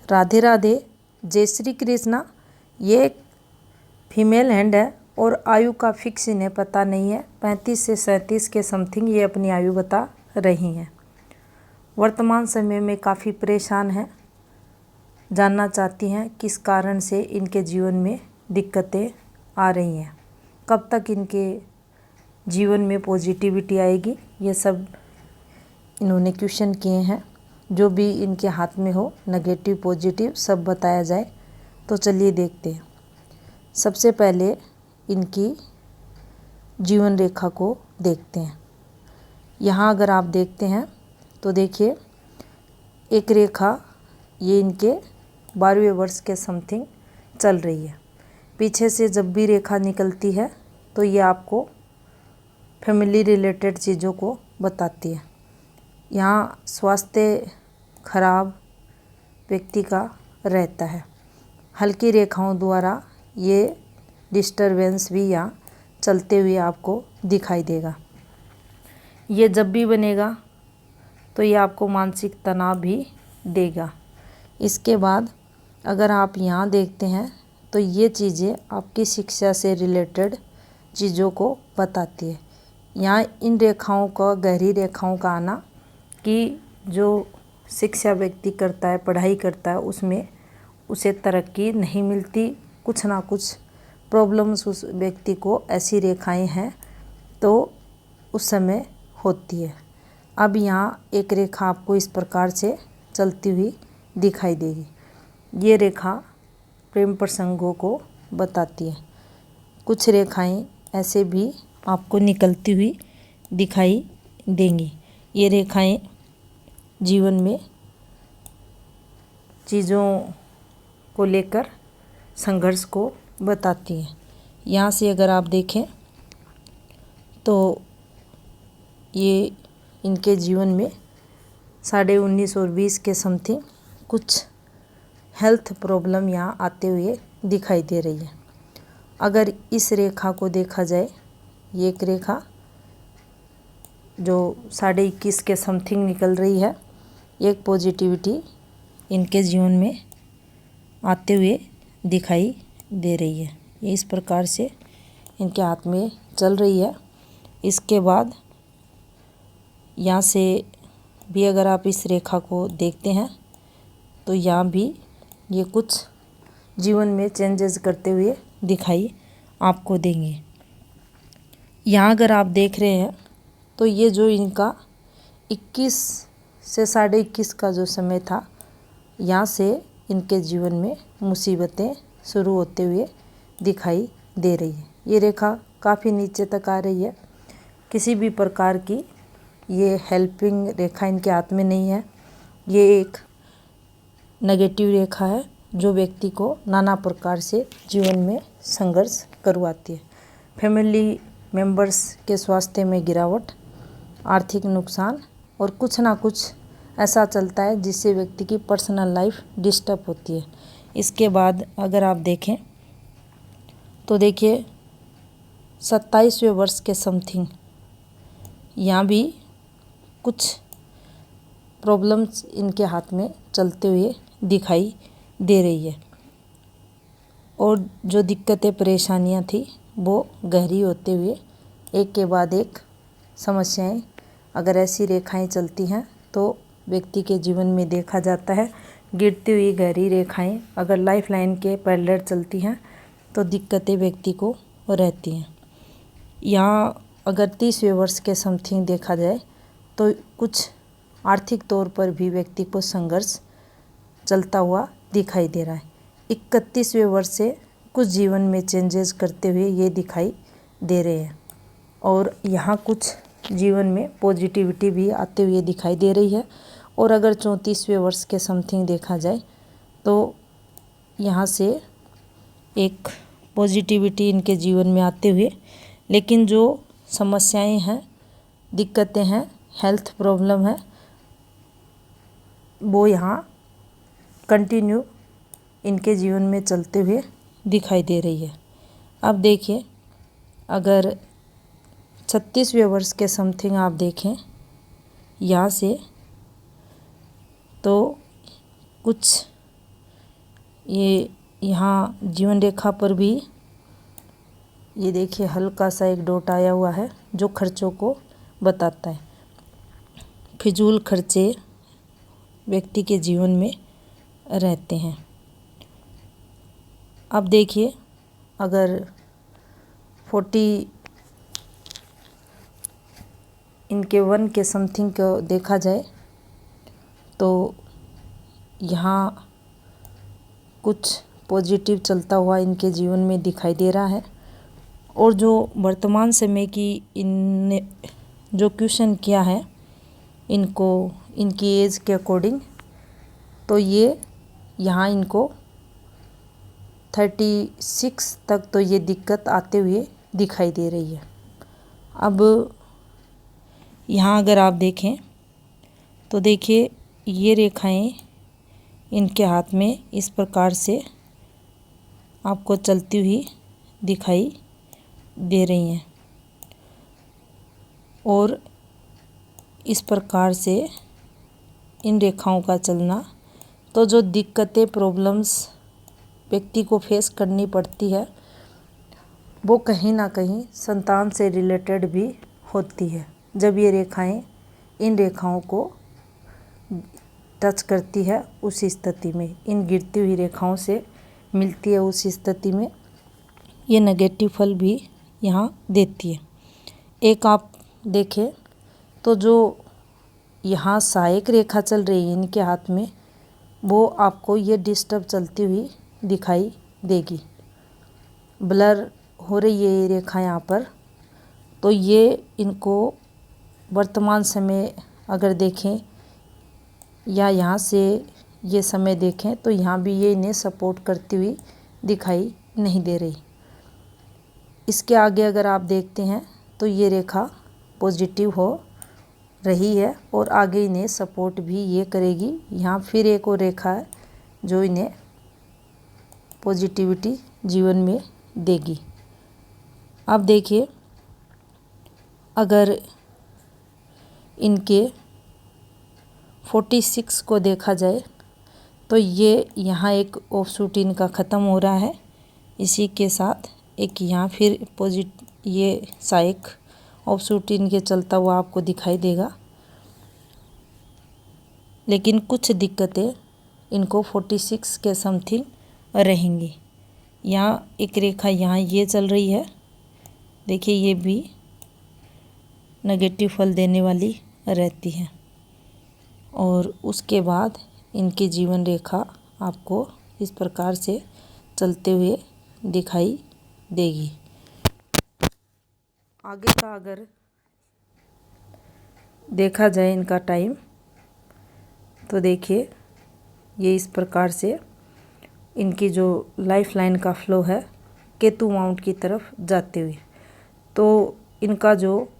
राधे राधे, जय श्री कृष्णा। ये एक फीमेल हैंड है और आयु का फिक्स इन्हें पता नहीं है। 35 से 37 के समथिंग ये अपनी आयु बता रही हैं। वर्तमान समय में काफ़ी परेशान हैं, जानना चाहती हैं किस कारण से इनके जीवन में दिक्कतें आ रही हैं, कब तक इनके जीवन में पॉजिटिविटी आएगी। ये सब इन्होंने क्वेश्चन किए हैं। जो भी इनके हाथ में हो, नेगेटिव पॉजिटिव सब बताया जाए। तो चलिए देखते हैं। सबसे पहले इनकी जीवन रेखा को देखते हैं। यहाँ अगर आप देखते हैं तो देखिए, एक रेखा ये इनके 12वें वर्ष के समथिंग चल रही है। पीछे से जब भी रेखा निकलती है तो ये आपको फैमिली रिलेटेड चीज़ों को बताती है। यहाँ स्वास्थ्य खराब व्यक्ति का रहता है। हल्की रेखाओं द्वारा ये डिस्टरबेंस भी यहाँ चलते हुए आपको दिखाई देगा। ये जब भी बनेगा तो ये आपको मानसिक तनाव भी देगा। इसके बाद अगर आप यहाँ देखते हैं तो ये चीज़ें आपकी शिक्षा से रिलेटेड चीज़ों को बताती है। यहाँ इन रेखाओं का, गहरी रेखाओं का आना कि जो शिक्षा व्यक्ति करता है, पढ़ाई करता है, उसमें उसे तरक्की नहीं मिलती। कुछ ना कुछ प्रॉब्लम्स उस व्यक्ति को, ऐसी रेखाएं हैं तो उस समय होती है। अब यहाँ एक रेखा आपको इस प्रकार से चलती हुई दिखाई देगी। ये रेखा प्रेम प्रसंगों को बताती है। कुछ रेखाएं ऐसे भी आपको निकलती हुई दिखाई देंगी। ये रेखाएं जीवन में चीज़ों को लेकर संघर्ष को बताती हैं। यहाँ से अगर आप देखें तो ये इनके जीवन में 19.5 और 20 के समथिंग कुछ हेल्थ प्रॉब्लम यहाँ आते हुए दिखाई दे रही है। अगर इस रेखा को देखा जाए, ये एक रेखा जो 21.5 के समथिंग निकल रही है, एक पॉजिटिविटी इनके जीवन में आते हुए दिखाई दे रही है। ये इस प्रकार से इनके हाथ में चल रही है। इसके बाद यहाँ से भी अगर आप इस रेखा को देखते हैं तो यहाँ भी ये कुछ जीवन में चेंजेस करते हुए दिखाई आपको देंगे। यहाँ अगर आप देख रहे हैं तो ये जो इनका 21 से 21.5 का जो समय था, यहाँ से इनके जीवन में मुसीबतें शुरू होते हुए दिखाई दे रही है। ये रेखा काफ़ी नीचे तक आ रही है। किसी भी प्रकार की ये हेल्पिंग रेखा इनके हाथ में नहीं है। ये एक नेगेटिव रेखा है जो व्यक्ति को नाना प्रकार से जीवन में संघर्ष करवाती है। फैमिली मेंबर्स के स्वास्थ्य में गिरावट, आर्थिक नुकसान और कुछ ना कुछ ऐसा चलता है जिससे व्यक्ति की पर्सनल लाइफ डिस्टर्ब होती है। इसके बाद अगर आप देखें तो देखिए 27वें वर्ष के समथिंग यहाँ भी कुछ प्रॉब्लम्स इनके हाथ में चलते हुए दिखाई दे रही है। और जो दिक्कतें परेशानियाँ थी वो गहरी होते हुए एक के बाद एक समस्याएं, अगर ऐसी रेखाएं चलती हैं तो व्यक्ति के जीवन में देखा जाता है। गिरती हुई गहरी रेखाएं अगर लाइफ लाइन के पैरेलल चलती हैं तो दिक्कतें व्यक्ति को रहती हैं। यहाँ अगर 30वें वर्ष के समथिंग देखा जाए तो कुछ आर्थिक तौर पर भी व्यक्ति को संघर्ष चलता हुआ दिखाई दे रहा है। 31वें वर्ष से कुछ जीवन में चेंजेस करते हुए ये दिखाई दे रहे हैं। और यहाँ कुछ जीवन में पॉजिटिविटी भी आते हुए दिखाई दे रही है। और अगर 34वें वर्ष के समथिंग देखा जाए तो यहाँ से एक पॉजिटिविटी इनके जीवन में आते हुए, लेकिन जो समस्याएं हैं, दिक्कतें हैं, हेल्थ प्रॉब्लम है, वो यहाँ कंटिन्यू इनके जीवन में चलते हुए दिखाई दे रही है। अब देखिए, अगर 36वें वर्ष के समथिंग आप देखें यहाँ से तो कुछ ये यहाँ जीवन रेखा पर भी ये देखिए हल्का सा एक डॉट आया हुआ है जो खर्चों को बताता है। फिजूल खर्चे व्यक्ति के जीवन में रहते हैं। अब देखिए अगर 40 इनके 1 के समथिंग को देखा जाए तो यहाँ कुछ पॉजिटिव चलता हुआ इनके जीवन में दिखाई दे रहा है। और जो वर्तमान समय की इनने जो क्वेश्चन किया है इनको इनकी एज के अकॉर्डिंग, तो ये यहाँ इनको 36 तक तो ये दिक्कत आते हुए दिखाई दे रही है। अब यहाँ अगर आप देखें तो देखिए ये रेखाएं इनके हाथ में इस प्रकार से आपको चलती हुई दिखाई दे रही हैं। और इस प्रकार से इन रेखाओं का चलना, तो जो दिक्कतें प्रॉब्लम्स व्यक्ति को फेस करनी पड़ती है वो कहीं ना कहीं संतान से रिलेटेड भी होती है। जब ये रेखाएं इन रेखाओं को टच करती है उस स्थिति में, इन गिरती हुई रेखाओं से मिलती है उस स्थिति में ये नेगेटिव फल भी यहाँ देती है। एक आप देखें तो जो यहाँ सहायक रेखा चल रही है इनके हाथ में, वो आपको ये डिस्टर्ब चलती हुई दिखाई देगी। ब्लर हो रही है ये रेखा यहाँ पर। तो ये इनको वर्तमान समय अगर देखें या यहाँ से ये समय देखें तो यहाँ भी ये इन्हें सपोर्ट करती हुई दिखाई नहीं दे रही। इसके आगे अगर आप देखते हैं तो ये रेखा पॉजिटिव हो रही है और आगे इन्हें सपोर्ट भी ये करेगी। यहाँ फिर एक और रेखा है जो इन्हें पॉजिटिविटी जीवन में देगी। अब देखिए अगर इनके 46 को देखा जाए तो ये यहाँ एक ऑफशूट इनका ख़त्म हो रहा है। इसी के साथ एक यहाँ फिर ये सहायक ऑफशूट इनके चलता हुआ आपको दिखाई देगा। लेकिन कुछ दिक्कतें इनको 46 के समथिंग रहेंगी। यहाँ एक रेखा यहाँ ये चल रही है, देखिए ये भी नेगेटिव फल देने वाली रहती है। और उसके बाद इनकी जीवन रेखा आपको इस प्रकार से चलते हुए दिखाई देगी। आगे का अगर देखा जाए इनका टाइम तो देखिए ये इस प्रकार से इनकी जो लाइफ लाइन का फ्लो है केतु माउंट की तरफ जाते हुए, तो इनका जो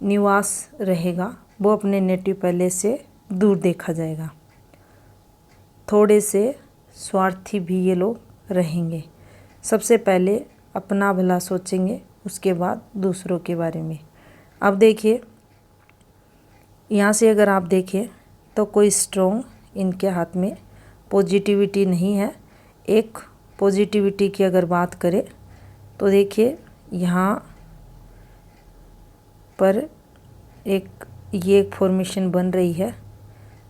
निवास रहेगा वो अपने नेटिव पैलेस से दूर देखा जाएगा। थोड़े से स्वार्थी भी ये लोग रहेंगे। सबसे पहले अपना भला सोचेंगे, उसके बाद दूसरों के बारे में। अब देखिए यहाँ से अगर आप देखें तो कोई स्ट्रॉन्ग इनके हाथ में पॉजिटिविटी नहीं है। एक पॉजिटिविटी की अगर बात करें तो देखिए यहाँ पर ये एक फॉर्मेशन बन रही है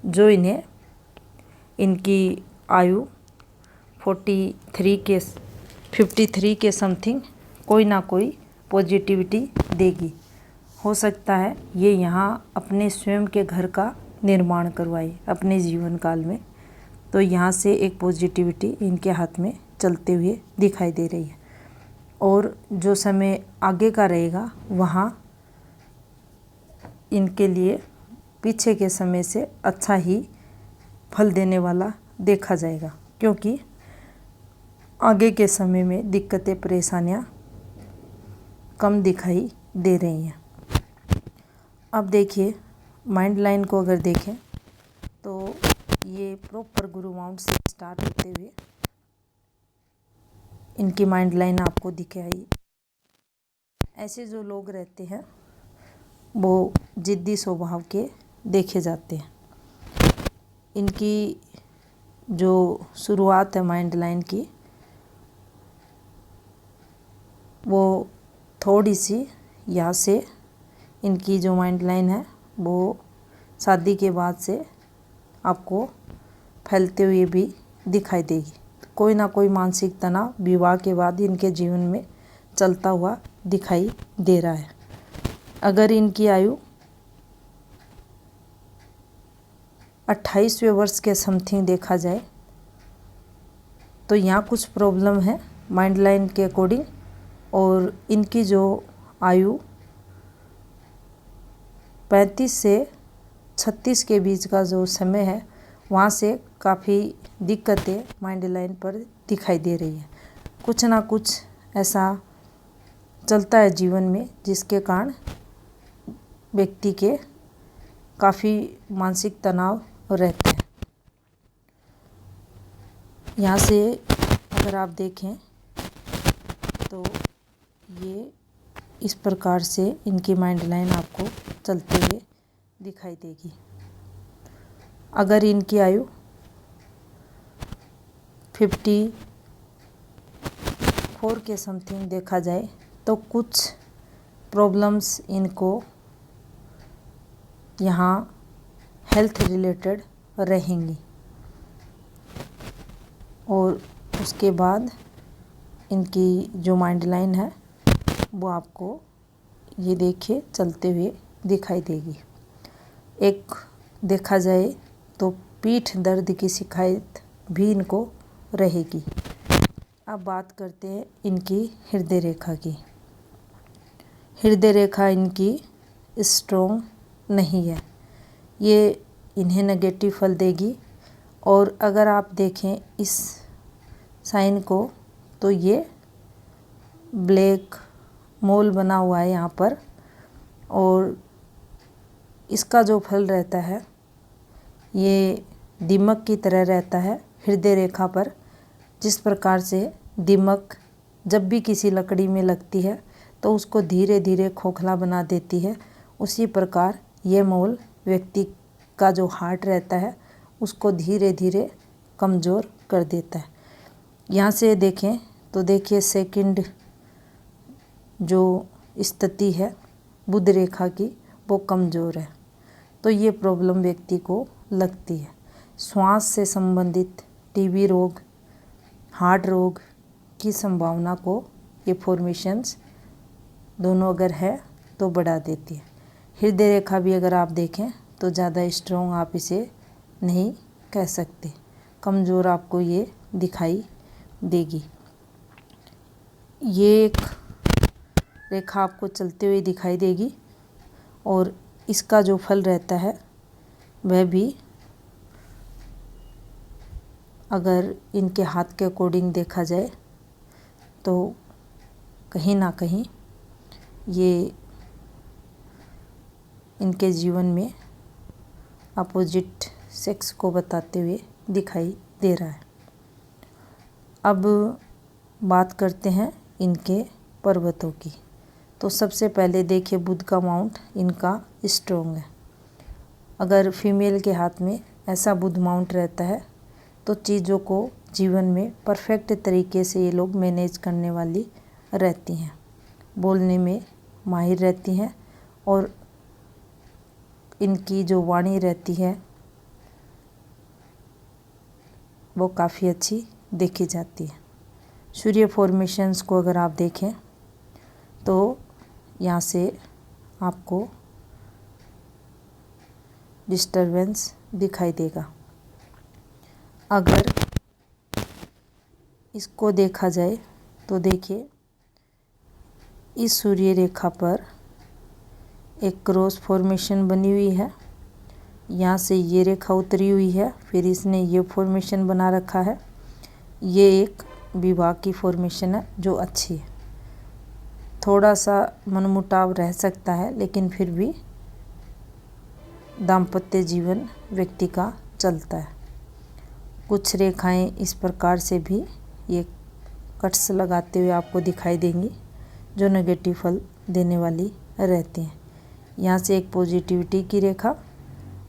जो इन्हें इनकी आयु 53 के समथिंग कोई ना कोई पॉजिटिविटी देगी। हो सकता है ये यहाँ अपने स्वयं के घर का निर्माण करवाए अपने जीवन काल में, तो यहाँ से एक पॉजिटिविटी इनके हाथ में चलते हुए दिखाई दे रही है। और जो समय आगे का रहेगा वहाँ इनके लिए पीछे के समय से अच्छा ही फल देने वाला देखा जाएगा, क्योंकि आगे के समय में दिक्कतें परेशानियाँ कम दिखाई दे रही हैं। अब देखिए माइंड लाइन को अगर देखें तो ये प्रॉपर गुरु माउंट से स्टार्ट होते हुए इनकी माइंड लाइन आपको दिखाई। ऐसे जो लोग रहते हैं वो जिद्दी स्वभाव के देखे जाते हैं। इनकी जो शुरुआत है माइंड लाइन की, वो थोड़ी सी यहाँ से इनकी जो माइंड लाइन है वो शादी के बाद से आपको फैलते हुए भी दिखाई देगी। कोई ना कोई मानसिक तनाव विवाह के बाद इनके जीवन में चलता हुआ दिखाई दे रहा है। अगर इनकी आयु 28वें वर्ष के समथिंग देखा जाए तो यहाँ कुछ प्रॉब्लम है माइंड लाइन के अकॉर्डिंग, और इनकी जो आयु 35 से 36 के बीच का जो समय है वहाँ से काफ़ी दिक्कतें माइंड लाइन पर दिखाई दे रही है। कुछ ना कुछ ऐसा चलता है जीवन में जिसके कारण व्यक्ति के काफ़ी मानसिक तनाव रहते हैं। यहाँ से अगर आप देखें तो ये इस प्रकार से इनकी माइंड लाइन आपको चलते हुए दिखाई देगी। अगर इनकी आयु 54 के समथिंग देखा जाए तो कुछ प्रॉब्लम्स इनको यहाँ हेल्थ रिलेटेड रहेंगी, और उसके बाद इनकी जो माइंड लाइन है वो आपको ये देखिए चलते हुए दिखाई देगी। एक देखा जाए तो पीठ दर्द की शिकायत भी इनको रहेगी। अब बात करते हैं इनकी हृदय रेखा की। हृदय रेखा इनकी स्ट्रॉन्ग नहीं है, ये इन्हें नेगेटिव फल देगी। और अगर आप देखें इस साइन को तो ये ब्लैक मोल बना हुआ है यहाँ पर, और इसका जो फल रहता है ये दीमक की तरह रहता है हृदय रेखा पर। जिस प्रकार से दीमक जब भी किसी लकड़ी में लगती है तो उसको धीरे धीरे खोखला बना देती है, उसी प्रकार ये मोल व्यक्ति का जो हार्ट रहता है उसको धीरे धीरे कमज़ोर कर देता है। यहाँ से देखें तो देखिए सेकंड जो स्थिति है बुध रेखा की वो कमज़ोर है, तो ये प्रॉब्लम व्यक्ति को लगती है। श्वास से संबंधित टीबी रोग, हार्ट रोग की संभावना को ये फॉर्मेशंस दोनों अगर है तो बढ़ा देती है। हृदय रेखा भी अगर आप देखें तो ज़्यादा स्ट्रॉन्ग आप इसे नहीं कह सकते, कमज़ोर आपको ये दिखाई देगी। ये एक रेखा आपको चलते हुए दिखाई देगी, और इसका जो फल रहता है वह भी अगर इनके हाथ के अकॉर्डिंग देखा जाए तो कहीं ना कहीं ये इनके जीवन में अपोजिट सेक्स को बताते हुए दिखाई दे रहा है। अब बात करते हैं इनके पर्वतों की। तो सबसे पहले देखिए बुध का माउंट इनका स्ट्रॉन्ग है। अगर फीमेल के हाथ में ऐसा बुध माउंट रहता है तो चीज़ों को जीवन में परफेक्ट तरीके से ये लोग मैनेज करने वाली रहती हैं, बोलने में माहिर रहती हैं, और इनकी जो वाणी रहती है वो काफ़ी अच्छी देखी जाती है। सूर्य फॉर्मेशंस को अगर आप देखें तो यहाँ से आपको डिस्टरबेंस दिखाई देगा। अगर इसको देखा जाए तो देखिए इस सूर्य रेखा पर एक क्रॉस फॉर्मेशन बनी हुई है, यहाँ से ये रेखा उतरी हुई है, फिर इसने ये फॉर्मेशन बना रखा है। ये एक विवाह की फॉर्मेशन है जो अच्छी है। थोड़ा सा मनमुटाव रह सकता है लेकिन फिर भी दाम्पत्य जीवन व्यक्ति का चलता है। कुछ रेखाएं इस प्रकार से भी ये कट्स लगाते हुए आपको दिखाई देंगी जो नेगेटिव फल देने वाली रहती हैं। यहाँ से एक पॉजिटिविटी की रेखा,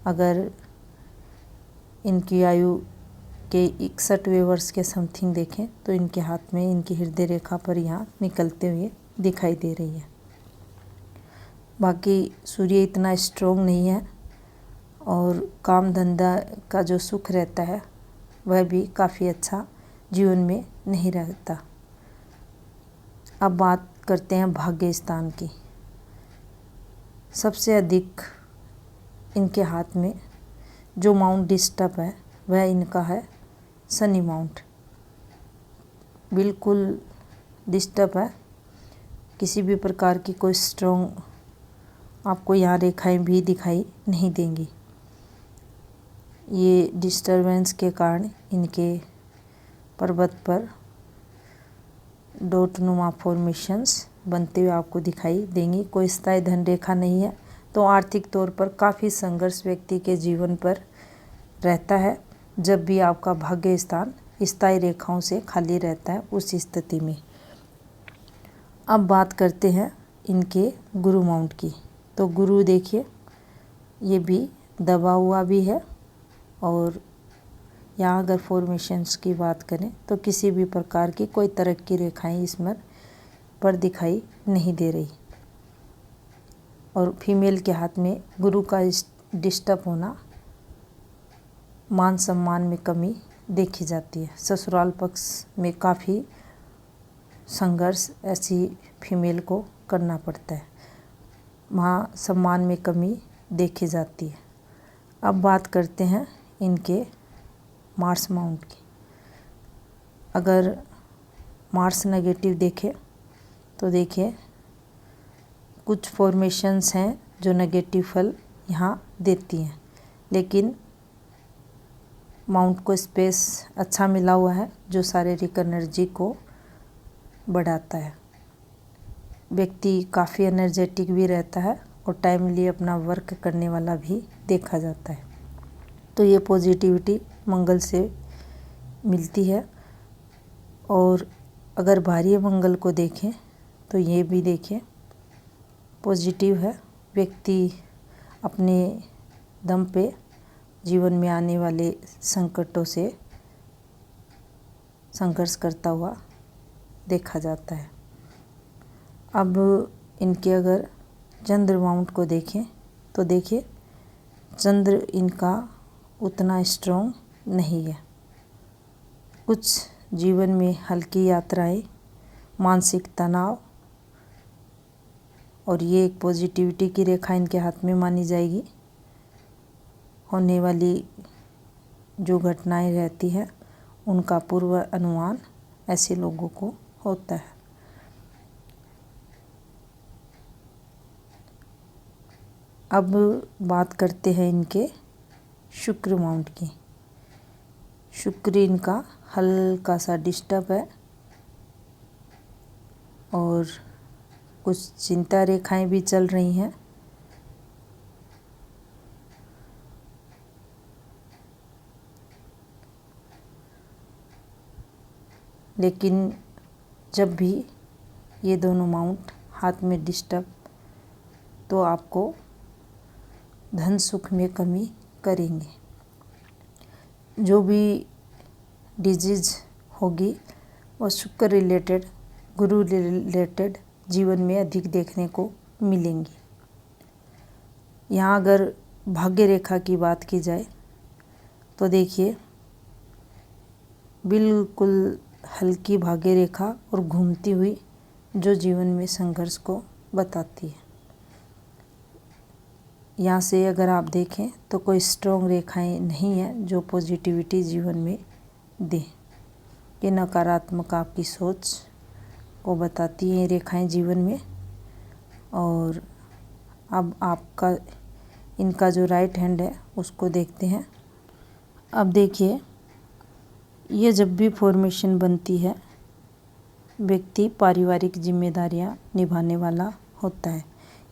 अगर इनकी आयु के 61वें वर्ष के समथिंग देखें तो इनके हाथ में इनकी हृदय रेखा पर यहाँ निकलते हुए दिखाई दे रही है। बाकी सूर्य इतना स्ट्रोंग नहीं है और काम धंधा का जो सुख रहता है वह भी काफ़ी अच्छा जीवन में नहीं रहता। अब बात करते हैं भाग्य स्थान की। सबसे अधिक इनके हाथ में जो माउंट डिस्टर्ब है वह इनका है शनि माउंट। बिल्कुल डिस्टर्ब है, किसी भी प्रकार की कोई स्ट्रॉन्ग आपको यहाँ रेखाएं भी दिखाई नहीं देंगी। ये डिस्टरबेंस के कारण इनके पर्वत पर डॉटनुमा फॉर्मेशंस बनते हुए आपको दिखाई देंगी। कोई स्थायी धन रेखा नहीं है, तो आर्थिक तौर पर काफ़ी संघर्ष व्यक्ति के जीवन पर रहता है। जब भी आपका भाग्य स्थान स्थायी रेखाओं से खाली रहता है उस स्थिति में। अब बात करते हैं इनके गुरु माउंट की। तो गुरु देखिए, ये भी दबा हुआ भी है और यहाँ अगर फॉर्मेशंस की बात करें तो किसी भी प्रकार की कोई तरह की रेखाएं इसमें पर दिखाई नहीं दे रही। और फीमेल के हाथ में गुरु का डिस्टर्ब होना मान सम्मान में कमी देखी जाती है। ससुराल पक्ष में काफ़ी संघर्ष ऐसी फीमेल को करना पड़ता है, वहाँ सम्मान में कमी देखी जाती है। अब बात करते हैं इनके मार्स माउंट की। अगर मार्स नेगेटिव देखें तो देखिए कुछ फॉर्मेशंस हैं जो नेगेटिव फल यहाँ देती हैं, लेकिन माउंट को स्पेस अच्छा मिला हुआ है जो शारीरिक एनर्जी को बढ़ाता है। व्यक्ति काफ़ी एनर्जेटिक भी रहता है और टाइमली अपना वर्क करने वाला भी देखा जाता है। तो ये पॉजिटिविटी मंगल से मिलती है। और अगर भारी मंगल को देखें तो ये भी देखें पॉजिटिव है। व्यक्ति अपने दम पे जीवन में आने वाले संकटों से संघर्ष करता हुआ देखा जाता है। अब इनके अगर चंद्र माउंट को देखें तो देखिए चंद्र इनका उतना स्ट्रॉन्ग नहीं है। कुछ जीवन में हल्की यात्राएं, मानसिक तनाव, और ये एक पॉजिटिविटी की रेखा इनके हाथ में मानी जाएगी। होने वाली जो घटनाएं रहती हैं उनका पूर्व अनुमान ऐसे लोगों को होता है। अब बात करते हैं इनके शुक्र माउंट की। शुक्र इनका हल्का सा डिस्टर्ब है और कुछ चिंता रेखाएं भी चल रही हैं। लेकिन जब भी ये दोनों माउंट हाथ में डिस्टर्ब तो आपको धन सुख में कमी करेंगे। जो भी डिजीज होगी वो शुक्र रिलेटेड, गुरु रिलेटेड जीवन में अधिक देखने को मिलेंगी। यहाँ अगर भाग्य रेखा की बात की जाए तो देखिए बिल्कुल हल्की भाग्य रेखा और घूमती हुई जो जीवन में संघर्ष को बताती है। यहाँ से अगर आप देखें तो कोई स्ट्रॉन्ग रेखाएं नहीं हैं जो पॉजिटिविटी जीवन में दे। ये नकारात्मक आपकी सोच को बताती हैं रेखाएं जीवन में। और अब आपका इनका जो राइट हैंड है उसको देखते हैं। अब देखिए ये जब भी फॉर्मेशन बनती है व्यक्ति पारिवारिक जिम्मेदारियां निभाने वाला होता है।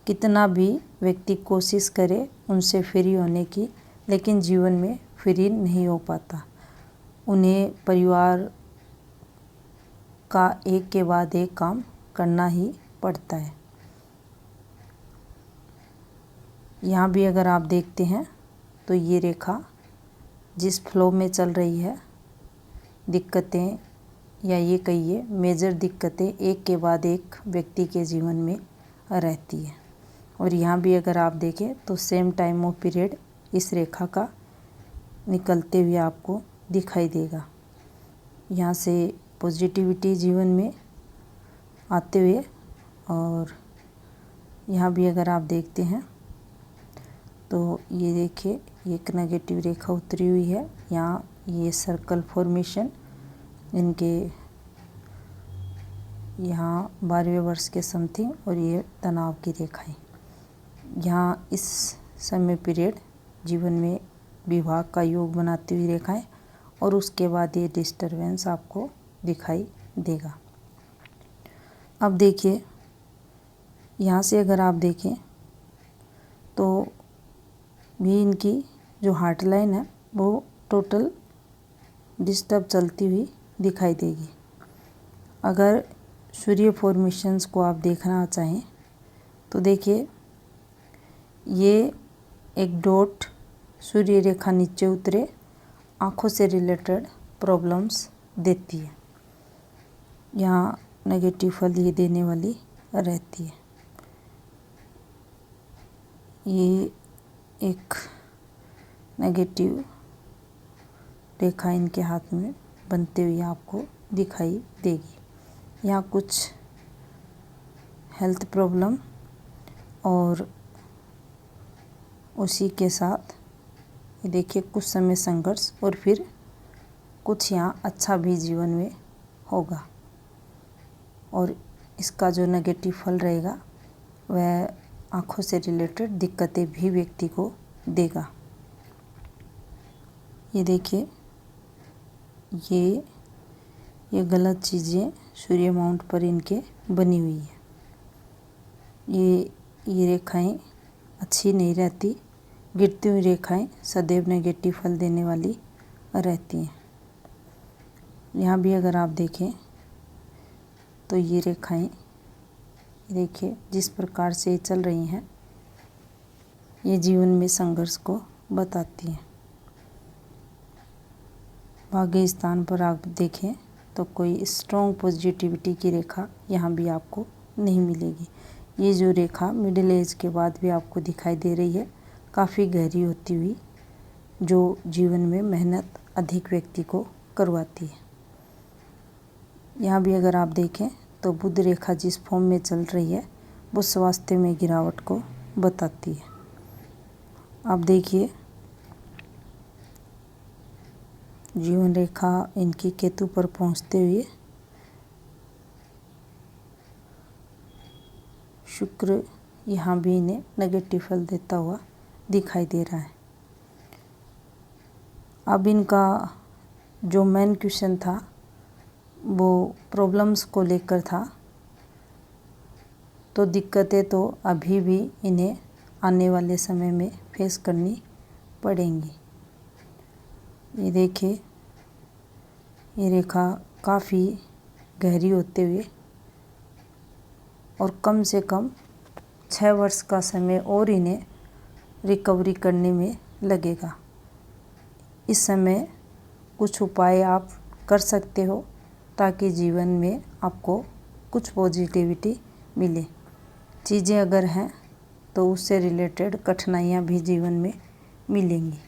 कितना भी व्यक्ति कोशिश करे उनसे फ्री होने की, लेकिन जीवन में फ्री नहीं हो पाता। उन्हें परिवार का एक के बाद एक काम करना ही पड़ता है। यहाँ भी अगर आप देखते हैं तो ये रेखा जिस फ्लो में चल रही है दिक्कतें या ये कहिए मेजर दिक्कतें एक के बाद एक व्यक्ति के जीवन में रहती है। और यहाँ भी अगर आप देखें तो सेम टाइम ऑफ पीरियड इस रेखा का निकलते हुए आपको दिखाई देगा। यहाँ से पॉजिटिविटी जीवन में आते हुए, और यहाँ भी अगर आप देखते हैं तो ये देखिए एक नेगेटिव रेखा उतरी हुई है। यहाँ ये सर्कल फॉर्मेशन इनके यहाँ 12वें वर्ष के समथिंग, और ये तनाव की रेखाएं यहाँ इस समय पीरियड जीवन में विवाह का योग बनाती हुई रेखाएं, और उसके बाद ये डिस्टरबेंस आपको दिखाई देगा। अब देखिए यहाँ से अगर आप देखें तो भी इनकी जो हार्ट लाइन है वो टोटल डिस्टर्ब चलती हुई दिखाई देगी। अगर सूर्य फॉर्मेशंस को आप देखना चाहें तो देखिए ये एक डॉट सूर्य रेखा नीचे उतरे आँखों से रिलेटेड प्रॉब्लम्स देती है। यहाँ नेगेटिव फल ये देने वाली रहती है। ये एक नेगेटिव रेखा इनके हाथ में बनते हुए आपको दिखाई देगी। यहाँ कुछ हेल्थ प्रॉब्लम और उसी के साथ ये देखिए कुछ समय संघर्ष, और फिर कुछ यहाँ अच्छा भी जीवन में होगा। और इसका जो नेगेटिव फल रहेगा वह आँखों से रिलेटेड दिक्कतें भी व्यक्ति को देगा। ये देखिए ये गलत चीज़ें सूर्य माउंट पर इनके बनी हुई है। ये रेखाएं अच्छी नहीं रहती। गिरती हुई रेखाएं सदैव नेगेटिव फल देने वाली रहती हैं। यहाँ भी अगर आप देखें तो ये रेखाएं देखिए जिस प्रकार से चल रही हैं ये जीवन में संघर्ष को बताती हैं। भाग्य स्थान पर आप देखें तो कोई स्ट्रॉन्ग पॉजिटिविटी की रेखा यहाँ भी आपको नहीं मिलेगी। ये जो रेखा मिडिल एज के बाद भी आपको दिखाई दे रही है काफ़ी गहरी होती हुई, जो जीवन में मेहनत अधिक व्यक्ति को करवाती है। यहाँ भी अगर आप देखें तो बुध रेखा जिस फॉर्म में चल रही है वो स्वास्थ्य में गिरावट को बताती है। आप देखिए जीवन रेखा इनकी केतु पर पहुंचते हुए शुक्र यहाँ भी इन्हें नेगेटिव फल देता हुआ दिखाई दे रहा है। अब इनका जो मेन क्वेश्चन था वो प्रॉब्लम्स को लेकर था, तो दिक्कतें तो अभी भी इन्हें आने वाले समय में फेस करनी पड़ेंगी। ये देखिए ये रेखा काफ़ी गहरी होते हुए और कम से कम 6 वर्ष का समय और इन्हें रिकवरी करने में लगेगा। इस समय कुछ उपाय आप कर सकते हो ताकि जीवन में आपको कुछ पॉजिटिविटी मिले। चीज़ें अगर हैं तो उससे रिलेटेड कठिनाइयाँ भी जीवन में मिलेंगी।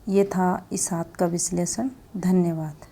ये था इस हाथ का विश्लेषण। धन्यवाद।